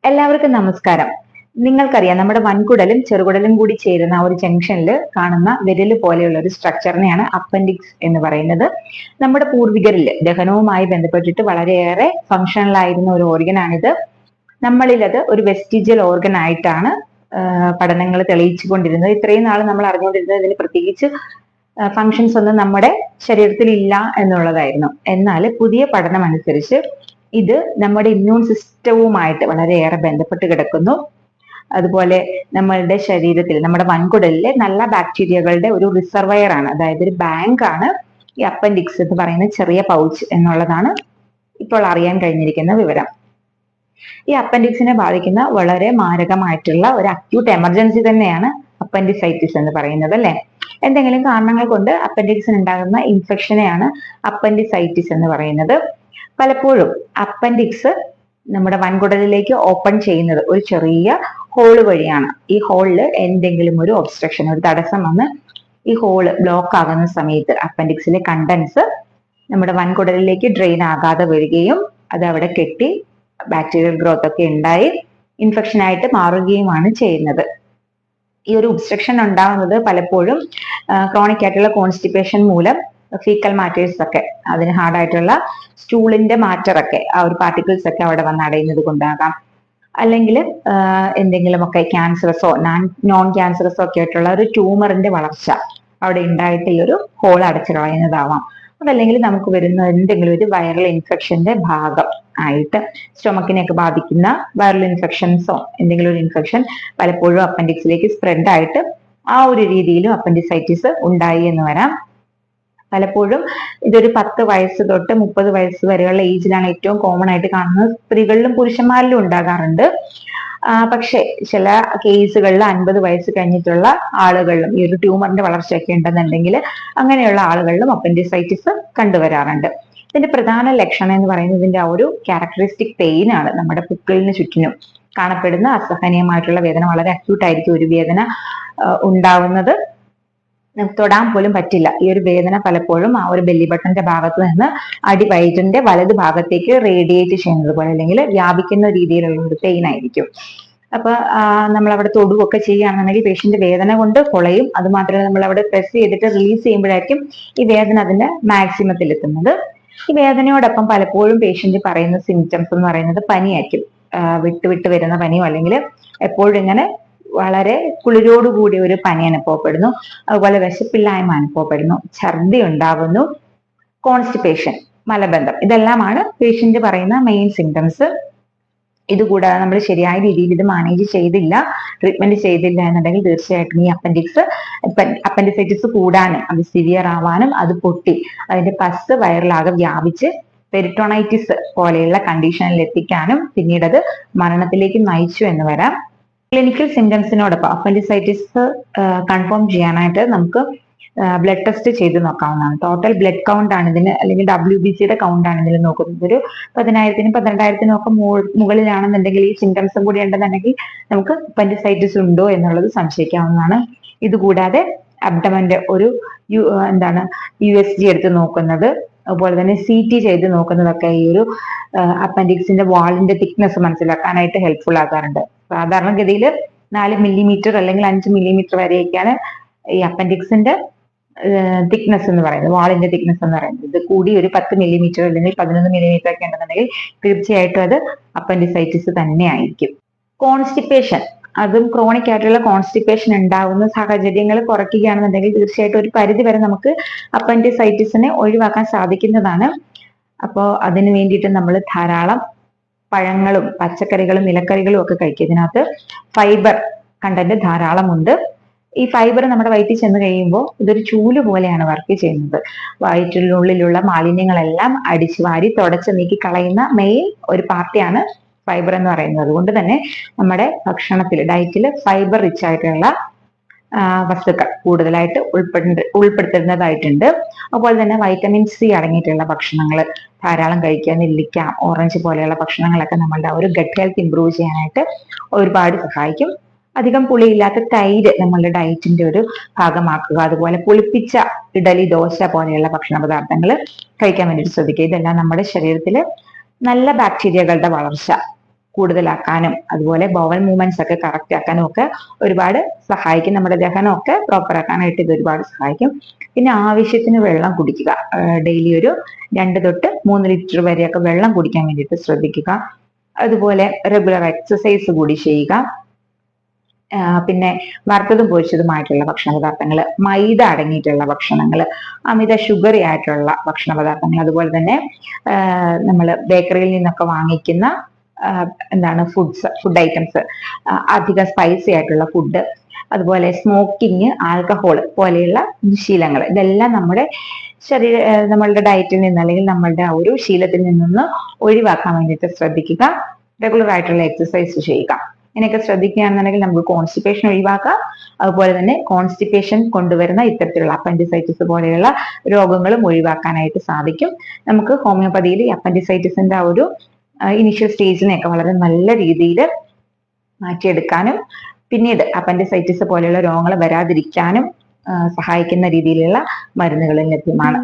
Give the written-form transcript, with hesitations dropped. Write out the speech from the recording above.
എല്ലാവർക്കും നമസ്കാരം. നിങ്ങൾക്കറിയാം, നമ്മുടെ വൻകുടലും ചെറുകുടലും കൂടി ചേരുന്ന ഒരു ജംഗ്ഷനിൽ കാണുന്ന വിരല് പോലെയുള്ള ഒരു സ്ട്രക്ചറിനെയാണ് അപ്പൻഡിക്സ് എന്ന് പറയുന്നത്. നമ്മുടെ പൂർവികരിൽ ദഹനവുമായി ബന്ധപ്പെട്ടിട്ട് വളരെയേറെ ഫങ്ഷണൽ ആയിരുന്ന ഒരു ഓർഗനാണിത്. നമ്മളിൽ അത് ഒരു വെസ്റ്റിജിയൽ ഓർഗൻ ആയിട്ടാണ് പഠനങ്ങൾ തെളിയിച്ചുകൊണ്ടിരുന്നത്. ഇത്രയും നാൾ നമ്മൾ അറിഞ്ഞുകൊണ്ടിരുന്നത് ഇതിന് പ്രത്യേകിച്ച് ഫങ്ഷൻസ് ഒന്നും നമ്മുടെ ശരീരത്തിൽ ഇല്ല എന്നുള്ളതായിരുന്നു. എന്നാൽ പുതിയ പഠനം അനുസരിച്ച് ഇത് നമ്മുടെ ഇമ്മ്യൂൺ സിസ്റ്റവുമായിട്ട് വളരെയേറെ ബന്ധപ്പെട്ട് കിടക്കുന്നു. അതുപോലെ നമ്മളുടെ ശരീരത്തിൽ, നമ്മുടെ വൻകുടലിലെ നല്ല ബാക്ടീരിയകളുടെ ഒരു റിസർവയർ ആണ്, അതായത് ഒരു ബാങ്ക് ആണ് ഈ അപ്പൻഡിക്സ് എന്ന് പറയുന്ന ചെറിയ പൗച്ച് എന്നുള്ളതാണ് ഇപ്പോൾ അറിയാൻ കഴിഞ്ഞിരിക്കുന്ന വിവരം. ഈ അപ്പൻഡിക്സിനെ ബാധിക്കുന്ന വളരെ മാരകമായിട്ടുള്ള ഒരു അക്യൂട്ട് എമർജൻസി തന്നെയാണ് അപ്പൻഡിസൈറ്റിസ് എന്ന് പറയുന്നത്, അല്ലെ? എന്തെങ്കിലും കാരണങ്ങൾ കൊണ്ട് അപ്പൻഡിക്സിന് ഉണ്ടാകുന്ന ഇൻഫെക്ഷനെയാണ് അപ്പൻഡിസൈറ്റിസ് എന്ന് പറയുന്നത്. പലപ്പോഴും അപ്പൻഡിക്സ് നമ്മുടെ വൻകുടലിലേക്ക് ഓപ്പൺ ചെയ്യുന്നത് ഒരു ചെറിയ ഹോള് വഴിയാണ്. ഈ ഹോളിൽ എന്തെങ്കിലും ഒരു ഒബ്സ്ട്രക്ഷൻ, ഒരു തടസ്സം വന്ന് ഈ ഹോള് ബ്ലോക്ക് ആകുന്ന സമയത്ത് അപ്പൻഡിക്സിലെ കണ്ടൻസ് നമ്മുടെ വൻകുടലിലേക്ക് ഡ്രെയിൻ ആകാതെ വരികയും അത് അവിടെ കെട്ടി ബാക്ടീരിയൽ ഗ്രോത്ത് ഒക്കെ ഉണ്ടായി ഇൻഫെക്ഷൻ ആയിട്ട് മാറുകയുമാണ് ചെയ്യുന്നത്. ഈ ഒരു ഒബ്സ്ട്രക്ഷൻ ഉണ്ടാവുന്നത് പലപ്പോഴും ക്രോണിക് ആയിട്ടുള്ള കോൺസ്റ്റിപ്പേഷൻ മൂലം ഫീക്കൽ മാറ്റേഴ്സ് ഒക്കെ, അതിന് ഹാർഡായിട്ടുള്ള സ്റ്റൂളിന്റെ മാറ്ററൊക്കെ, ആ ഒരു പാർട്ടിക്കിൾസ് ഒക്കെ അവിടെ വന്ന് അടയുന്നത് കൊണ്ടാകാം. അല്ലെങ്കിൽ എന്തെങ്കിലുമൊക്കെ ക്യാൻസറസോ നോൺ ക്യാൻസറസോ ഒക്കെ ആയിട്ടുള്ള ഒരു ട്യൂമറിന്റെ വളർച്ച അവിടെ ഉണ്ടായിട്ട് ഈ ഒരു ഹോൾ അടച്ചു കളയുന്നതാവാം. അതല്ലെങ്കിൽ നമുക്ക് വരുന്ന എന്തെങ്കിലും ഒരു വൈറൽ ഇൻഫെക്ഷന്റെ ഭാഗം ആയിട്ട് സ്റ്റൊമക്കിനെയൊക്കെ ബാധിക്കുന്ന വൈറൽ ഇൻഫെക്ഷൻസോ എന്തെങ്കിലും ഒരു ഇൻഫെക്ഷൻ പലപ്പോഴും അപ്പൻഡിക്സിലേക്ക് സ്പ്രെഡ് ആയിട്ട് ആ ഒരു രീതിയിലും അപ്പൻഡിസൈറ്റിസ് ഉണ്ടായി എന്ന് വരാം. പലപ്പോഴും ഇതൊരു 10 വയസ്സ് തൊട്ട് 30 വയസ്സ് വരെയുള്ള ഏജിലാണ് ഏറ്റവും കോമൺ ആയിട്ട് കാണുന്നത്. സ്ത്രീകളിലും പുരുഷന്മാരിലും ഉണ്ടാകാറുണ്ട്. പക്ഷെ ചില കേസുകളിൽ 50 വയസ്സ് കഴിഞ്ഞിട്ടുള്ള ആളുകളിലും ഈ ഒരു ട്യൂമറിന്റെ വളർച്ചയൊക്കെ ഉണ്ടെന്നുണ്ടെങ്കിൽ അങ്ങനെയുള്ള ആളുകളിലും അപ്പൻഡിസൈറ്റിസ് കണ്ടുവരാറുണ്ട്. ഇതിന്റെ പ്രധാന ലക്ഷണം എന്ന് പറയുന്നത് ഇതിന്റെ ആ ഒരു ക്യാരക്ടറിസ്റ്റിക് പെയിൻ ആണ്. നമ്മുടെ പുക്കിളിന് ചുറ്റിനും കാണപ്പെടുന്ന അസഹനീയമായിട്ടുള്ള വേദന, വളരെ അക്യൂട്ട് ആയിരിക്കും ഒരു വേദന ഉണ്ടാവുന്നത്. തൊടാൻ പോലും പറ്റില്ല. ഈ ഒരു വേദന പലപ്പോഴും ആ ഒരു ബെല്ലി ബട്ടന്റെ ഭാഗത്ത് നിന്ന് അടിവയറ്റിന്റെ വലത് ഭാഗത്തേക്ക് റേഡിയേറ്റ് ചെയ്യുന്നത് പോലെ അല്ലെങ്കിൽ വ്യാപിക്കുന്ന രീതിയിലുള്ള ഒരു പെയിൻ ആയിരിക്കും. അപ്പൊ നമ്മൾ അവിടെ തൊടുവൊക്കെ ചെയ്യുകയാണെന്നുണ്ടെങ്കിൽ പേഷ്യന്റ് വേദന കൊണ്ട് കൊളയും. അത് മാത്രമല്ല, നമ്മൾ അവിടെ പ്രസ് ചെയ്തിട്ട് റിലീസ് ചെയ്യുമ്പോഴായിരിക്കും ഈ വേദന അതിന്റെ മാക്സിമത്തിൽ എത്തുന്നത്. ഈ വേദനയോടൊപ്പം പലപ്പോഴും പേഷ്യന്റ് പറയുന്ന സിംറ്റംസ് എന്ന് പറയുന്നത് പനിയായിരിക്കും. വിട്ട് വരുന്ന പനിയോ അല്ലെങ്കിൽ എപ്പോഴും ഇങ്ങനെ വളരെ കുളിരോടുകൂടി ഒരു പനി അനുഭവപ്പെടുന്നു. അതുപോലെ വിശപ്പില്ലായ്മ അനുഭവപ്പെടുന്നു, ഛർദി ഉണ്ടാകുന്നു, കോൺസ്റ്റിപ്പേഷൻ, മലബന്ധം, ഇതെല്ലാമാണ് പേഷ്യന്റ് പറയുന്ന മെയിൻ സിംറ്റംസ്. ഇതുകൂടാതെ നമ്മൾ ശരിയായ രീതിയിൽ ഇത് മാനേജ് ചെയ്തില്ല, ട്രീറ്റ്മെന്റ് ചെയ്തില്ല എന്നുണ്ടെങ്കിൽ തീർച്ചയായിട്ടും ഈ അപ്പൻഡിസൈറ്റിസ് കൂടാനും അത് സിവിയർ ആവാനും അത് പൊട്ടി അതിന്റെ പസ് വയറിലാകെ വ്യാപിച്ച് പെരിറ്റോണൈറ്റിസ് പോലെയുള്ള കണ്ടീഷനിൽ എത്തിക്കാനും പിന്നീട് അത് മരണത്തിലേക്ക് നയിച്ചു എന്ന് വരാം. ക്ലിനിക്കൽ സിംറ്റംസിനോടൊപ്പം അപ്പൻഡിസൈറ്റിസ് കൺഫേം ചെയ്യാനായിട്ട് നമുക്ക് ബ്ലഡ് ടെസ്റ്റ് ചെയ്ത് നോക്കാവുന്നതാണ്. ടോട്ടൽ ബ്ലഡ് കൗണ്ട് ആണ് ഇതിന്, അല്ലെങ്കിൽ WBCയുടെ കൗണ്ട് ആണ് ഇതിൽ നോക്കുന്നത്. ഒരു 10,000-നും 12,000-നും ഒക്കെ മുകളിലാണെന്നുണ്ടെങ്കിൽ ഈ സിംറ്റംസും കൂടി ഉണ്ടെന്നുണ്ടെങ്കിൽ നമുക്ക് അപ്പൻഡിസൈറ്റിസ് ഉണ്ടോ എന്നുള്ളത് സംശയിക്കാവുന്നതാണ്. ഇതുകൂടാതെ അബ്ഡമന്റെ ഒരു USG എടുത്ത് നോക്കുന്നത്, അതുപോലെ തന്നെ CT ചെയ്ത് നോക്കുന്നതൊക്കെ ഈ ഒരു അപ്പൻഡിക്സിന്റെ വാളിന്റെ തിക്നെസ് മനസ്സിലാക്കാനായിട്ട് ഹെൽപ്ഫുൾ ആകാറുണ്ട്. സാധാരണഗതിയിൽ 4 മില്ലിമീറ്റർ അല്ലെങ്കിൽ 5 മില്ലിമീറ്റർ വരെയൊക്കെയാണ് ഈ അപ്പൻഡിക്സിന്റെ തിക്നെസ് എന്ന് പറയുന്നത്, വാളിന്റെ തിക്നെസ് എന്ന് പറയുന്നത്. ഇത് കൂടി ഒരു 10 മില്ലിമീറ്റർ അല്ലെങ്കിൽ 11 മില്ലിമീറ്റർ ഒക്കെ ഉണ്ടെന്നുണ്ടെങ്കിൽ തീർച്ചയായിട്ടും അത് അപ്പൻഡിസൈറ്റിസ് തന്നെ ആയിരിക്കും. കോൺസ്റ്റിപ്പേഷൻ, അതും ക്രോണിക് ആയിട്ടുള്ള കോൺസ്റ്റിപ്പേഷൻ ഉണ്ടാകുന്ന സാഹചര്യങ്ങൾ കുറയ്ക്കുകയാണെന്നുണ്ടെങ്കിൽ തീർച്ചയായിട്ടും ഒരു പരിധി വരെ നമുക്ക് അപ്പൻഡിസൈറ്റിസിനെ ഒഴിവാക്കാൻ സാധിക്കുന്നതാണ്. അപ്പോൾ അതിന് വേണ്ടിയിട്ട് നമ്മൾ ധാരാളം പഴങ്ങളും പച്ചക്കറികളും ഇലക്കറികളും ഒക്കെ കഴിക്കുക. ഇതിനകത്ത് ഫൈബർ കണ്ടന്റ് ധാരാളമുണ്ട്. ഈ ഫൈബർ നമ്മുടെ വയറ്റിൽ ചെന്ന് കഴിയുമ്പോൾ ഇതൊരു ചൂല് പോലെയാണ് വർക്ക് ചെയ്യുന്നത്. വയറ്റിനുള്ളിലുള്ള മാലിന്യങ്ങളെല്ലാം അടിച്ചു വാരി തുടച്ച് നീക്കി കളയുന്ന മെയിൻ ഒരു പാർട്ടിയാണ് ഫൈബർ എന്ന് പറയുന്നത്. അതുകൊണ്ട് തന്നെ നമ്മുടെ ഭക്ഷണത്തിൽ, ഡയറ്റിൽ ഫൈബർ റിച്ച് ആയിട്ടുള്ള വസ്തുക്കൾ കൂടുതലായിട്ട് ഉൾപ്പെടുത്തുന്നതായിട്ടുണ്ട്. അതുപോലെ തന്നെ വൈറ്റമിൻ C അടങ്ങിയിട്ടുള്ള ഭക്ഷണങ്ങൾ ധാരാളം കഴിക്കുക. നെല്ലിക്ക, ഓറഞ്ച് പോലെയുള്ള ഭക്ഷണങ്ങളൊക്കെ നമ്മളുടെ ഒരു ഗട്ട് ഹെൽത്ത് ഇംപ്രൂവ് ചെയ്യാനായിട്ട് ഒരുപാട് സഹായിക്കും. അധികം പുളിയില്ലാത്ത തൈര് നമ്മളുടെ ഡയറ്റിന്റെ ഒരു ഭാഗമാക്കുക. അതുപോലെ പുളിപ്പിച്ച ഇഡലി, ദോശ പോലെയുള്ള ഭക്ഷണ പദാർത്ഥങ്ങൾ കഴിക്കാൻ വേണ്ടിയിട്ട് ശ്രദ്ധിക്കുക. ഇതെല്ലാം നമ്മുടെ ശരീരത്തിൽ നല്ല ബാക്ടീരിയകളുടെ വളർച്ച കൂടുതലാക്കാനും അതുപോലെ ബവൽ മൂവ്മെന്റ്സ് ഒക്കെ കറക്റ്റ് ആക്കാനും ഒക്കെ ഒരുപാട് സഹായിക്കും. നമ്മുടെ ദഹനം ഒക്കെ പ്രോപ്പർ ആക്കാനായിട്ട് ഇത് ഒരുപാട് സഹായിക്കും. പിന്നെ ആവശ്യത്തിന് വെള്ളം കുടിക്കുക. ഡെയിലി ഒരു 2 തൊട്ട് 3 ലിറ്റർ വരെയൊക്കെ വെള്ളം കുടിക്കാൻ വേണ്ടിയിട്ട് ശ്രദ്ധിക്കുക. അതുപോലെ റെഗുലർ എക്സസൈസ് കൂടി ചെയ്യുക. പിന്നെ വറുത്തതും പൊരിച്ചതുമായിട്ടുള്ള ഭക്ഷണ പദാർത്ഥങ്ങൾ, മൈദ അടങ്ങിയിട്ടുള്ള ഭക്ഷണങ്ങൾ, അമിത ഷുഗറി ആയിട്ടുള്ള ഭക്ഷണ പദാർത്ഥങ്ങൾ, അതുപോലെ തന്നെ നമ്മൾ ബേക്കറിയിൽ നിന്നൊക്കെ വാങ്ങിക്കുന്ന ഫുഡ് ഐറ്റംസ്, അധിക സ്പൈസി ആയിട്ടുള്ള ഫുഡ്, അതുപോലെ സ്മോക്കിങ്, ആൽക്കഹോൾ പോലെയുള്ള ശീലങ്ങൾ, ഇതെല്ലാം നമ്മളുടെ ഡയറ്റിൽ നിന്ന് അല്ലെങ്കിൽ നമ്മളുടെ ആ ഒരു ശീലത്തിൽ നിന്നൊന്ന് ഒഴിവാക്കാൻ വേണ്ടിയിട്ട് ശ്രദ്ധിക്കുക. റെഗുലർ ആയിട്ടുള്ള എക്സസൈസ് ചെയ്യുക. ഇങ്ങനെയൊക്കെ ശ്രദ്ധിക്കുകയാണെന്നുണ്ടെങ്കിൽ നമുക്ക് കോൺസ്റ്റിപ്പേഷൻ ഒഴിവാക്കാം. അതുപോലെ തന്നെ കോൺസ്റ്റിപ്പേഷൻ കൊണ്ടുവരുന്ന ഇത്തരത്തിലുള്ള അപ്പൻഡിസൈറ്റിസ് പോലെയുള്ള രോഗങ്ങളും ഒഴിവാക്കാനായിട്ട് സാധിക്കും. നമുക്ക് ഹോമിയോപ്പതിയിൽ ഈ അപ്പൻഡിസൈറ്റിസിന്റെ ആ ഒരു ഇനിഷ്യൽ സ്റ്റേജിനെയൊക്കെ വളരെ നല്ല രീതിയിൽ മാറ്റിയെടുക്കാനും പിന്നീട് അപ്പൻഡിസൈറ്റിസ് പോലെയുള്ള രോഗങ്ങൾ വരാതിരിക്കാനും സഹായിക്കുന്ന രീതിയിലുള്ള മരുന്നുകളും ലഭ്യമാണ്.